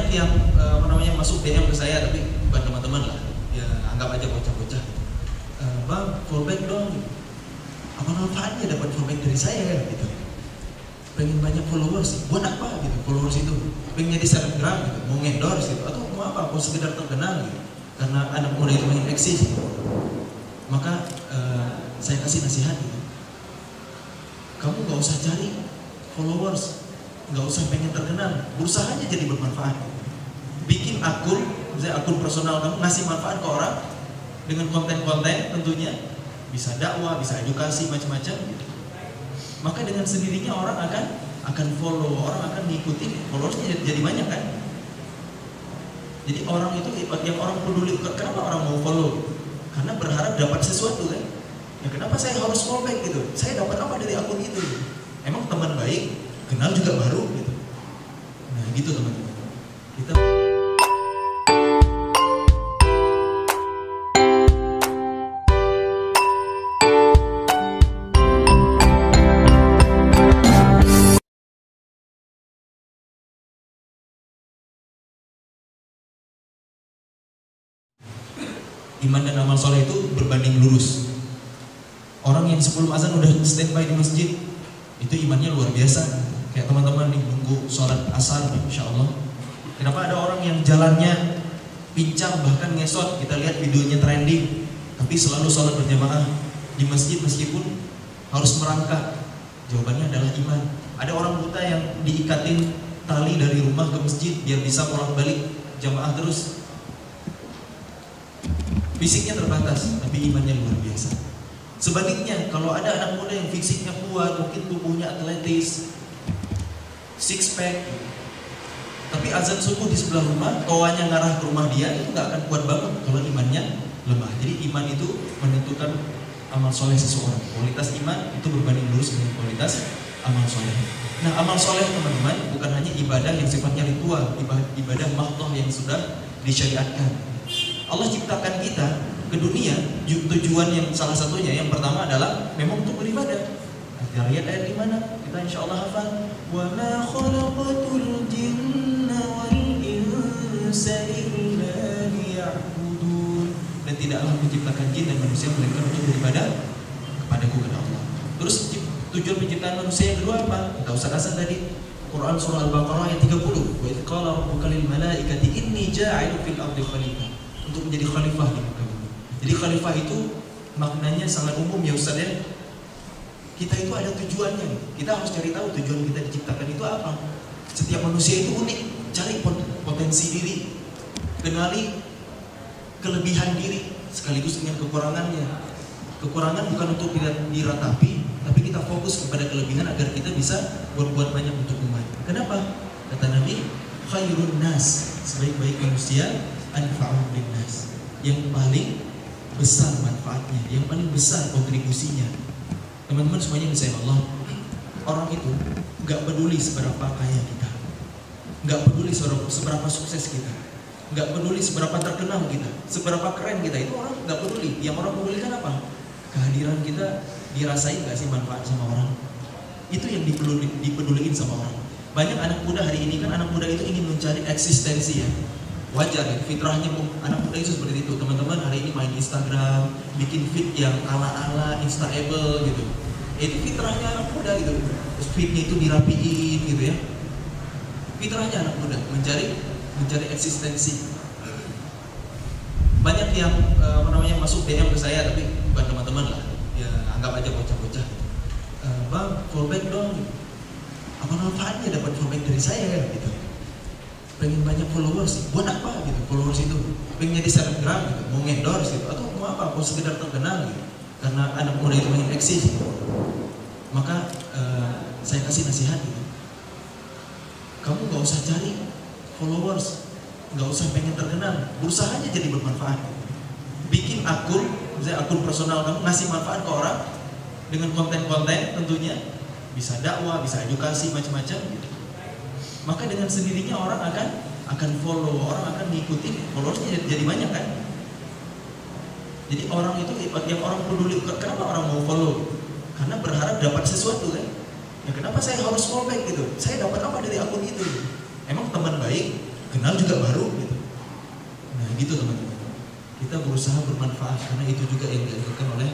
banyak yang masuk DM ke saya, tapi bukan teman-teman lah, ya anggap aja bocah-bocah. Bang, fallback dong. Apa manfaatnya dapat fallback dari saya gitu? Pengen banyak followers, buat apa gitu followers itu? Pengen jadi selebgram gitu, mau endorse gitu, atau mau apa? Mau sekedar terkenal gitu? Karena anak muda itu makin eksis gitu. Maka saya kasih nasihat gitu. Kamu gak usah cari followers, gak usah pengen terkenal, berusaha aja jadi bermanfaat. Bikin akun, misalnya akun personal kamu, ngasih manfaat ke orang dengan konten-konten tentunya, bisa dakwah, bisa edukasi, macam-macam gitu. Maka dengan sendirinya orang akan follow, orang akan ngikutin, followersnya jadi banyak kan. Jadi orang itu yang orang peduli, kenapa orang mau follow? Karena berharap dapat sesuatu kan. Ya kenapa saya harus fallback gitu? Saya dapat apa dari akun itu? Emang teman baik, kenal juga baru gitu. Nah gitu teman-teman. Kita iman dan amal soleh itu berbanding lurus. Orang yang sebelum azan udah standby di masjid, itu imannya luar biasa. Kayak teman-teman nih nunggu sholat asar, insya Allah. Kenapa ada orang yang jalannya pincang bahkan ngesot? Kita lihat videonya trending, tapi selalu sholat berjamaah di masjid meskipun harus merangkak. Jawabannya adalah iman. Ada orang buta yang diikatin tali dari rumah ke masjid biar bisa pulang balik jamaah terus. Fisiknya terbatas, tapi imannya luar biasa. Sebaliknya, kalau ada anak muda yang fisiknya kuat, mungkin tubuhnya atletis, six pack, tapi azan subuh di sebelah rumah, toanya ngarah ke rumah dia, itu nggak akan kuat banget kalau imannya lemah. Jadi iman itu menentukan amal soleh seseorang. Kualitas iman itu berbanding lurus dengan kualitas amal soleh. Nah, amal soleh teman-teman bukan hanya ibadah yang sifatnya ritual, ibadah mahdoh yang sudah disyariatkan. Allah ciptakan kita ke dunia, tujuan yang salah satunya yang pertama adalah memang untuk beribadah. Kita lihat ayat di mana? Kita insya Allah hafal. Wa ma khalaqatul jinna wal insa illa liya'budun. Dan tidaklah menciptakan jin dan manusia melainkan untuk beribadah kepadaku, kata Allah. Terus tujuan penciptaan manusia yang kedua apa? Kita ustaz tadi. Quran surah Al-Baqarah ayat 30. Wa idz qala rabbuka lil malaikati inni ja'ilun fil ardi khalifah. Untuk menjadi khalifah di muka bumi. Jadi khalifah itu maknanya sangat umum ya Ustaz ya. Kita itu ada tujuannya. Kita harus cari tahu tujuan kita diciptakan itu apa. Setiap manusia itu unik. Cari potensi diri, kenali kelebihan diri sekaligus dengan kekurangannya. Kekurangan bukan untuk kita diratapi, tapi kita fokus kepada kelebihan agar kita bisa berbuat banyak untuk umat. Kenapa? Kata Nabi, khairun nas, sebaik-baik manusia anfa'uhum linnas, yang paling besar manfaatnya, yang paling besar kontribusinya. Teman-teman semuanya disayang Allah, orang itu nggak peduli seberapa kaya kita, nggak peduli seberapa sukses kita, nggak peduli seberapa terkenal kita, seberapa keren kita, itu orang nggak peduli. Yang orang pedulikan apa? Kehadiran kita dirasain nggak sih manfaat sama orang? Itu yang dipeduliin sama orang. Banyak anak muda hari ini kan, anak muda itu ingin mencari eksistensi ya. Wajar ya, fitrahnya anak muda itu seperti itu. Teman-teman hari ini main Instagram, bikin feed yang ala-ala instaable gitu. Itu fitrahnya anak muda gitu. Terus feednya itu dirapiin gitu ya. Fitrahnya anak muda mencari eksistensi. Banyak yang masuk DM ke saya, tapi bukan teman-teman lah, ya anggap aja bocah-bocah. Bang, fallback dong. Apa manfaatnya dapat fallback dari saya gitu? Pengen banyak followers, buat apa gitu followers itu? Pengen jadi selebgram gitu, mau endorse gitu, atau mau apa? Mau sekedar terkenal gitu. Karena anak muda itu makin eksis gitu. Maka saya kasih nasihat gitu. Kamu gak usah cari followers, gak usah pengen terkenal, berusaha aja jadi bermanfaat. Bikin akun, misalnya akun personal kamu, ngasih manfaat ke orang dengan konten-konten tentunya, bisa dakwah, bisa edukasi, macam-macam gitu. Maka dengan sendirinya orang akan follow, orang akan ngikutin, followersnya jadi banyak kan. Jadi orang itu yang orang peduli, kenapa orang mau follow? Karena berharap dapat sesuatu kan. Ya kenapa saya harus fallback gitu? Saya dapat apa dari akun itu? Emang teman baik, kenal juga baru gitu. Nah gitu teman-teman, kita berusaha bermanfaat karena itu juga yang diajarkan oleh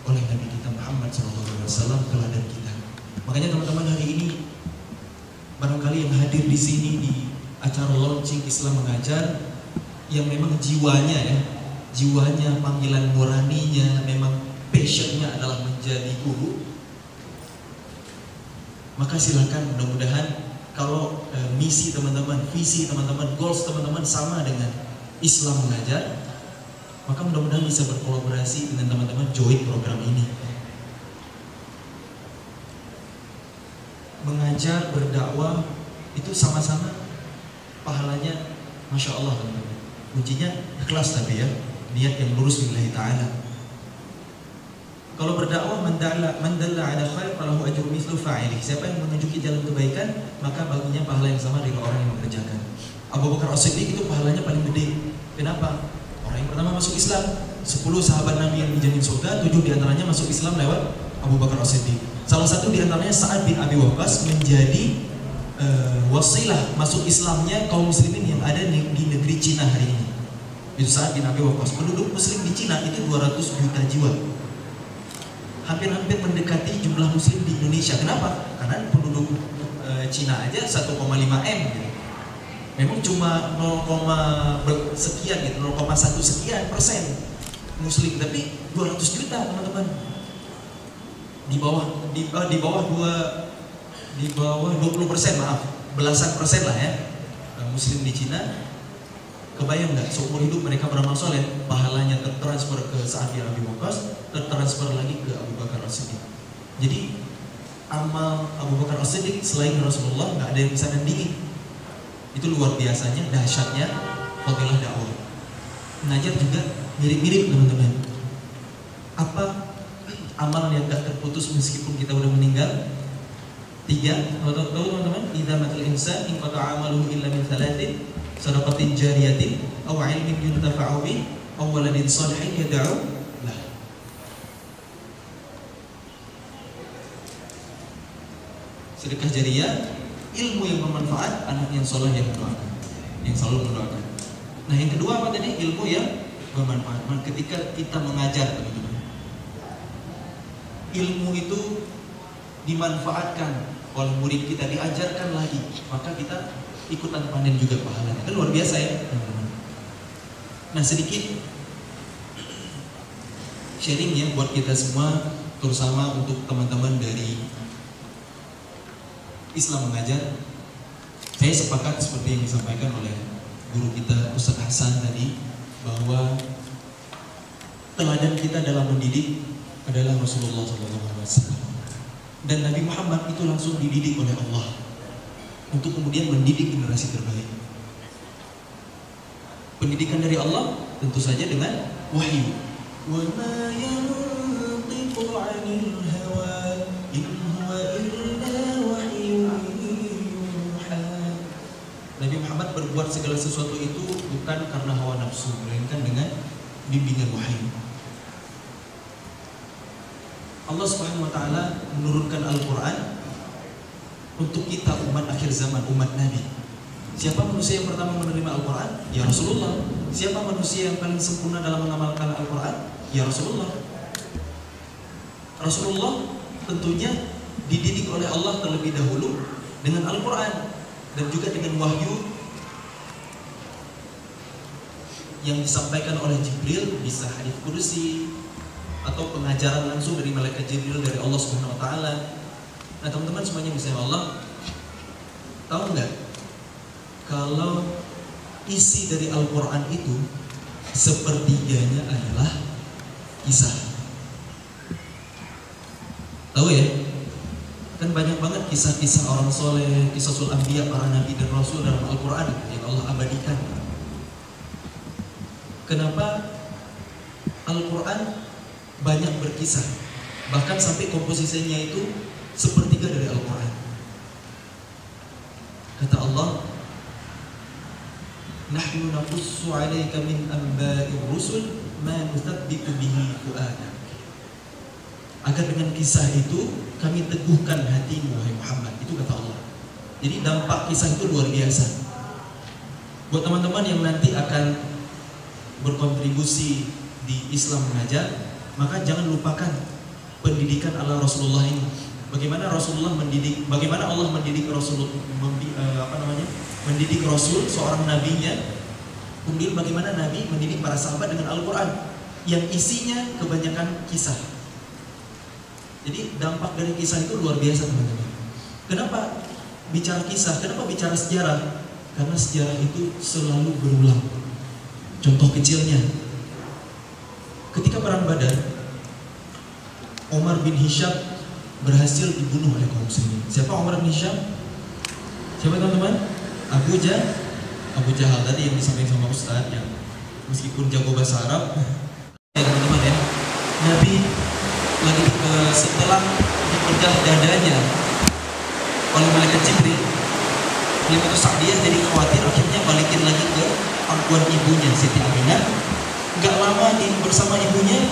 Nabi kita Muhammad SAW, teladan kita. Makanya teman-teman hari ini barangkali yang hadir di sini di acara launching Islam Mengajar yang memang jiwanya panggilan nuraninya memang passionnya adalah menjadi guru, maka silakan, mudah-mudahan kalau misi teman-teman, visi teman-teman, goals teman-teman sama dengan Islam Mengajar, maka mudah-mudahan bisa berkolaborasi dengan teman-teman join program ini. Mengajar, berdakwah itu sama-sama pahalanya Masya Allah teman-teman. Kuncinya ikhlas tapi ya, niat yang lurus lillahi ta'ala. Kalau berdakwah, man dalla ala khair falahu ajru mithlu fa'ilih. Siapa yang menunjuki jalan kebaikan, maka baginya pahala yang sama dengan orang yang mengerjakan. Abu Bakar As-Siddiq itu pahalanya paling gede. Kenapa? Orang yang pertama masuk Islam. 10 sahabat Nabi yang dijamin surga, 7 diantaranya masuk Islam lewat Abu Bakar As-Siddiq. Salah satu diantaranya Sa'ad bin Abi Waqqas menjadi wasilah masuk Islamnya kaum muslimin yang ada di negeri Cina hari ini. Itu Sa'ad bin Abi Waqqas. Penduduk muslim di Cina itu 200 juta jiwa. Hampir-hampir mendekati jumlah muslim di Indonesia. Kenapa? Karena penduduk Cina aja 1,5 M gitu. Memang cuma 0, sekian gitu, 0,1 sekian persen muslim, tapi 200 juta teman-teman. Di bawah 20%, maaf, belasan persen lah ya muslim di Cina. Kebayang nggak seumur hidup mereka beramal soleh, pahalanya tertransfer ke Sa'ad bin Abi Waqqas, tertransfer lagi ke Abu Bakar As-Siddiq. Jadi amal Abu Bakar As-Siddiq selain Rasulullah nggak ada yang bisa nandingi. Itu luar biasanya, dahsyatnya fadilah dakwah. Mengajar juga mirip-mirip teman-teman. Apa amal yang gak terputus meskipun kita udah meninggal? 3, tahu teman-teman? Idza matal insan in qata'a amaluhu illa min 3, sadaqatin jariyatin aw 'ilmin yuntafa'u bih aw waladin shalihin yad'u lah. Sedekah jariyah, ilmu yang bermanfaat, anak yang soleh yang mendoakan, yang selalu mendoakan. Nah yang kedua apa tadi? Ilmu yang bermanfaat. Ketika kita mengajar teman-teman, ilmu itu dimanfaatkan oleh murid kita, diajarkan lagi, maka kita ikutan panen juga pahalanya. Kan luar biasa ya. Nah sedikit sharing ya buat kita semua, terutama untuk teman-teman dari Islam Mengajar. Saya sepakat seperti yang disampaikan oleh guru kita Ustaz Hasan tadi, bahwa teladan kita dalam mendidik adalah Rasulullah SAW. Dan Nabi Muhammad itu langsung dididik oleh Allah untuk kemudian mendidik generasi terbaik. Pendidikan dari Allah tentu saja dengan wahyu. Wa ma yantiqu 'anil hawa in huwa illa wahyun yuha. Nabi Muhammad berbuat segala sesuatu itu bukan karena hawa nafsu, melainkan dengan bimbingan wahyu. Allah Subhanahu wa taala menurunkan Al-Qur'an untuk kita umat akhir zaman, umat Nabi. Siapa manusia yang pertama menerima Al-Qur'an? Ya Rasulullah. Siapa manusia yang paling sempurna dalam mengamalkan Al-Qur'an? Ya Rasulullah. Rasulullah tentunya dididik oleh Allah terlebih dahulu dengan Al-Qur'an dan juga dengan wahyu yang disampaikan oleh Jibril, bisa hadits qudsi atau pengajaran langsung dari malaikat Jibril dari Allah Subhanahu wa taala. Nah, teman-teman semuanya bisa Allah, tahu nggak kalau isi dari Al-Qur'an itu sepertiganya adalah kisah. Tahu ya? Kan banyak banget kisah-kisah orang soleh, kisah anbiya, para nabi dan rasul dalam Al-Qur'an yang Allah abadikan. Kenapa Al-Qur'an banyak berkisah, bahkan sampai komposisinya itu sepertiga dari Al-Quran. Kata Allah, nahnu naqussu 'alaika min anba'ir rusul ma nuthabbitu bihi fu'adak. Agar dengan kisah itu kami teguhkan hatimu wahai Muhammad. Itu kata Allah. Jadi dampak kisah itu luar biasa. Buat teman-teman yang nanti akan berkontribusi di Islam Mengajar, maka jangan lupakan pendidikan ala Rasulullah ini. Bagaimana Rasulullah mendidik, bagaimana Allah mendidik Rasul, mendidik Rasul seorang nabinya. Kemudian bagaimana Nabi mendidik para sahabat dengan Al-Quran yang isinya kebanyakan kisah. Jadi dampak dari kisah itu luar biasa teman-teman. Kenapa bicara kisah? Kenapa bicara sejarah? Karena sejarah itu selalu berulang. Contoh kecilnya, ketika perang Badar, Omar bin Hisham berhasil dibunuh oleh kaum muslimin. Siapa Omar bin Hisham? Siapa teman-teman? Abu Jahal tadi yang disampaikan sama Ustaz, yang meskipun jago bahasa Arab, ya teman-teman ya. Nabi lagi setelah dibedah dadanya oleh malaikat Jibril, Halimah Sa'diyah jadi khawatir, akhirnya balikin lagi ke pangkuan ibunya Siti Aminah. Gak lama bersama ibunya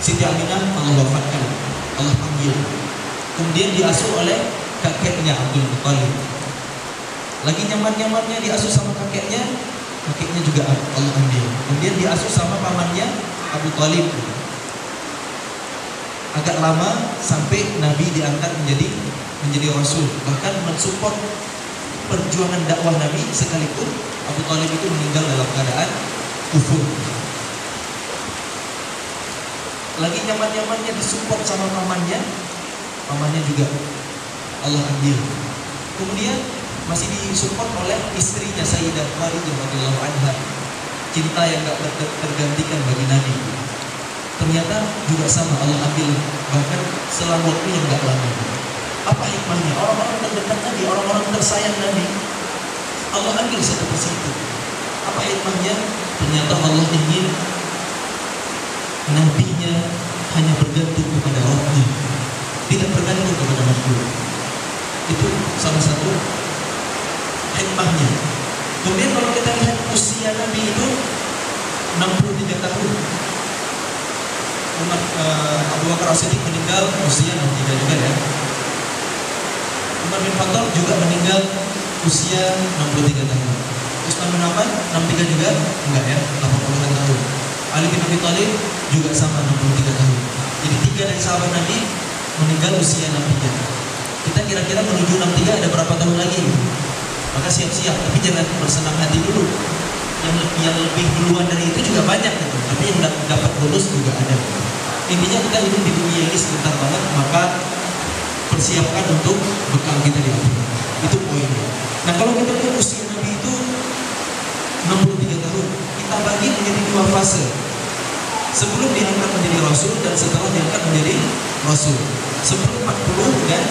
Siti Aminah Allah wafatkan, Allah panggil. Kemudian diasuh oleh kakeknya Abdul Muttalib. Lagi nyaman-nyamannya diasuh sama kakeknya juga Allah ambil. Kemudian diasuh sama pamannya Abu Talib. Agak lama sampai Nabi diangkat menjadi Rasul, bahkan mensupport perjuangan dakwah Nabi, sekalipun Abu Talib itu meninggal dalam keadaan kufur. Lagi nyaman-nyamannya disupport sama pamannya juga Allah ambil. Kemudian masih disupport oleh istrinya Sayyidah Khadijah radhiyallahu anha, cinta yang gak tergantikan bagi Nabi. Ternyata juga sama Allah ambil, bahkan selang waktu yang gak lama. Apa hikmahnya? Orang-orang terdekat Nabi, orang-orang tersayang Nabi, Allah ambil satu persatu. Apa hikmahnya? Ternyata Allah ingin Nabinya hanya bergantung kepada Rabbnya, tidak bergantung kepada makhluk. Itu salah satu hikmahnya. Kemudian kalau kita lihat usia Nabi itu 63 tahun. Abu Bakar As-Siddiq meninggal usia 63 juga ya. Umar bin Khattab juga meninggal usia 63 tahun. Utsman bin Affan 63 juga? Enggak ya, 80 tahun. Ali bin Abi Thalib juga sama 63 tahun. Jadi 3 dari sahabat Nabi meninggal usia 63. Kita kira-kira menuju 63 ada berapa tahun lagi? Maka siap-siap, tapi jangan bersenang hati dulu. Yang lebih duluan dari itu juga banyak gitu. Tapi yang dapat bonus juga ada. Intinya kita hidup di dunia ini sebentar banget, maka persiapkan untuk bekal kita di akhirat. Itu poinnya. Nah, kalau kita lihat usia Nabi itu 63 tahun, kita bagi menjadi 2 fase. Sebelum diangkat menjadi Rasul dan setelah diangkat menjadi Rasul. Sebelum 40 dan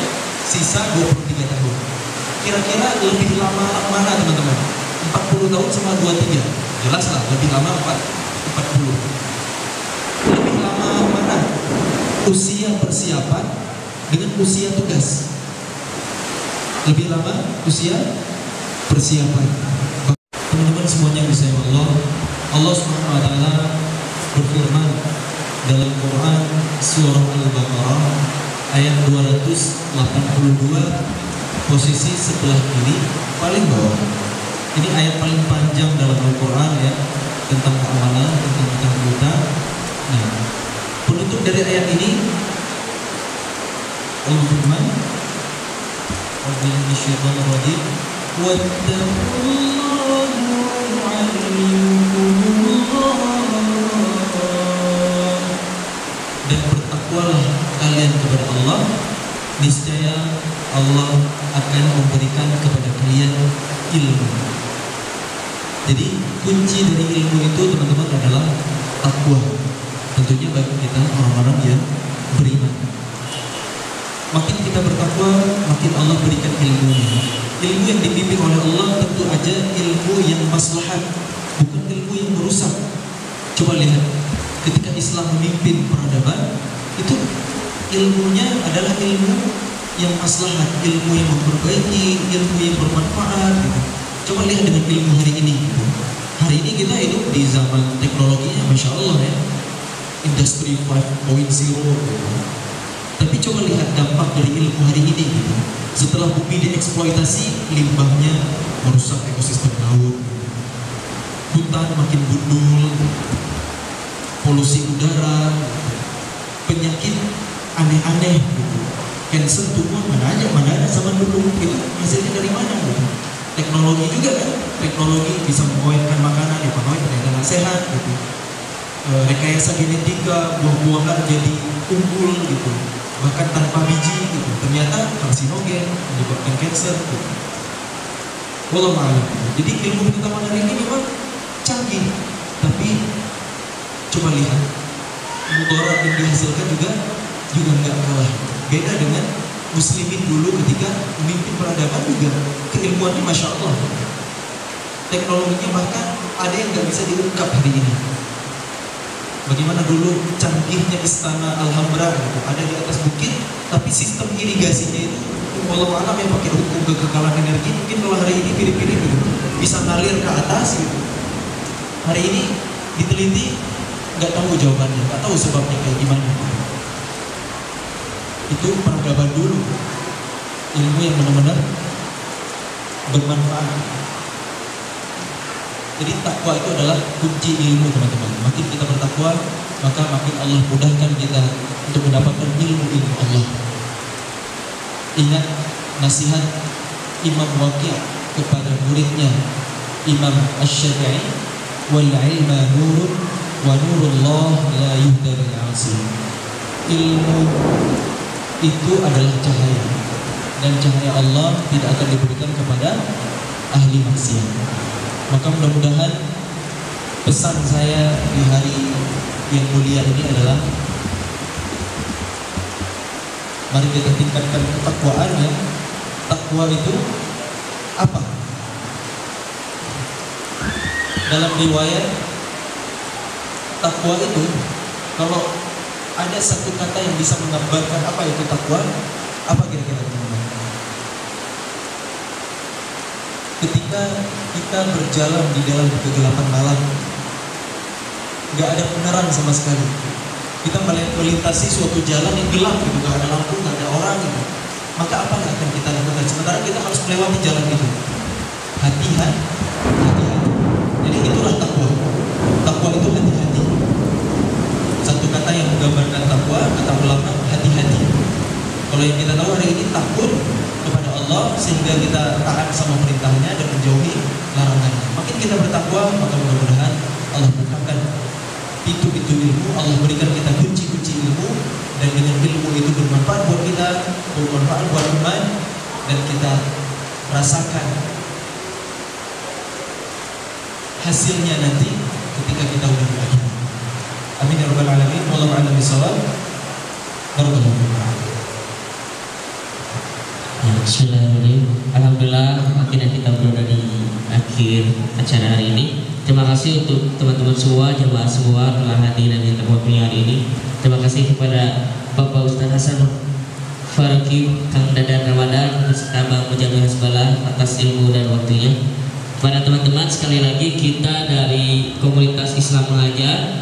sisa 23 tahun. Kira-kira lebih lama mana teman-teman? 40 tahun sama 23. Jelas lah, lebih lama 40. Lebih lama mana? Usia persiapan dengan usia tugas. Lebih lama usia persiapan. Teman-teman semuanya yang disayang Allah, Allah Subhanahu wa taala berfirman dalam Quran surah Al-Baqarah ayat 282, posisi sebelah kiri paling bawah. Ini ayat paling panjang dalam Al-Quran ya, tentang keamanan, tentang utang-utang. Nah, penutup dari ayat ini Allah berfirman, "Wabillahi minasyaitonir rajim, wattaqullaha yu'allimukumullah." Dan bertakwalah kalian kepada Allah, niscaya Allah akan memberikan kepada kalian ilmu. Jadi kunci dari ilmu itu teman-teman adalah takwa. Tentunya bagi kita orang-orang yang beriman. Makin kita bertakwa, makin Allah berikan ilmunya. Ilmu yang dibimbing oleh Allah tentu aja ilmu yang maslahat, bukan ilmu yang merusak. Coba lihat, ketika Islam memimpin peradaban, itu ilmunya adalah ilmu yang maslahat, ilmu yang memperbaiki, ilmu yang bermanfaat gitu. Coba lihat dengan ilmu hari ini gitu. Hari ini kita hidup di zaman teknologinya Masya Allah ya, Industri 5.0 gitu. Tapi coba lihat dampak dari ilmu hari ini gitu. Setelah bumi dieksploitasi, limbahnya merusak ekosistem laut, hutan makin gundul, polusi udara, penyakit aneh-aneh gitu. Cancer tumor mana ada zaman dulu, itu hasilnya dari mana gitu. Teknologi juga kan, teknologi bisa mengawetkan makanan, dipakai ternyata sehat gitu. Rekayasa genetika, buah-buahan jadi unggul gitu, bahkan tanpa biji gitu, ternyata karsinogen, menyebabkan cancer gitu. Wallahu a'lam. Jadi ilmu pengetahuan hari ini memang canggih, tapi coba lihat mudarat yang dihasilkan juga nggak kalah. Beda dengan muslimin dulu ketika memimpin peradaban, juga keilmuannya masya Allah, teknologinya bahkan ada yang nggak bisa diungkap hari ini. Bagaimana dulu canggihnya istana Alhambra gitu, ada di atas bukit, tapi sistem irigasinya itu walau alam yang pakai hukum kekekalan energi. Mungkin kalau hari ini pilih-pilih gitu, bisa ngalir ke atas gitu. Hari ini diteliti, nggak tahu jawabannya, nggak tahu sebabnya kayak gimana. Itu peradaban dulu, ilmu yang benar-benar bermanfaat. Jadi takwa itu adalah kunci ilmu, teman-teman. Makin kita bertakwa, maka makin Allah mudahkan kita untuk mendapatkan ilmu Allah. Ingat nasihat Imam Waqi' kepada muridnya Imam Asy-Syafi'i, wal ilma nurun wa nurullah la yuhda bil 'asi. Ilmu itu adalah cahaya, dan cahaya Allah tidak akan diberikan kepada ahli maksiat. Maka mudah-mudahan pesan saya di hari yang mulia ini adalah mari kita tingkatkan ketakwaan ya. Takwa itu apa? Dalam riwayat takwa itu, kalau ada satu kata yang bisa menggambarkan apa itu takwa, apa kira-kira teman-teman? Ketika kita berjalan di dalam kegelapan malam, nggak ada penerangan sama sekali, kita melintasi suatu jalan yang gelap gitu, nggak ada lampu, nggak ada orang gitu, maka apa yang akan kita lakukan? Sementara kita harus melewati jalan itu, hati-hati. Jadi itulah takwa. Takwa itu hati-hati. Satu kata yang menggambarkan takwa, kata ulama, hati-hati. Kalau yang kita tahu hari ini takut kepada Allah, sehingga kita taat sama perintahnya dan menjauhi larangannya. Makin kita bertakwa, maka mudah-mudahan Allah bukakan pintu-pintu ilmu, Allah berikan kita kunci-kunci ilmu, dan dengan ilmu itu bermanfaat buat kita, bermanfaat buat iman, dan kita rasakan hasilnya nanti ketika kita udah di akhirat. Amin ya rabbal alamin. Wallahu a'lam bishawab. Barakallahu. Bismillahirrahmanirrahim. Alhamdulillah, akhirnya kita berada di akhir acara hari ini. Terima kasih untuk teman-teman semua, jemaah semua telah hadir dan interview hari ini. Terima kasih kepada Bapak Ustaz Hasan Farki, Kang Dadan Ramadan, beserta Bang Mujamil Hasbalah atas ilmu dan waktunya. Kepada teman-teman, sekali lagi kita dari komunitas Islam Mengajar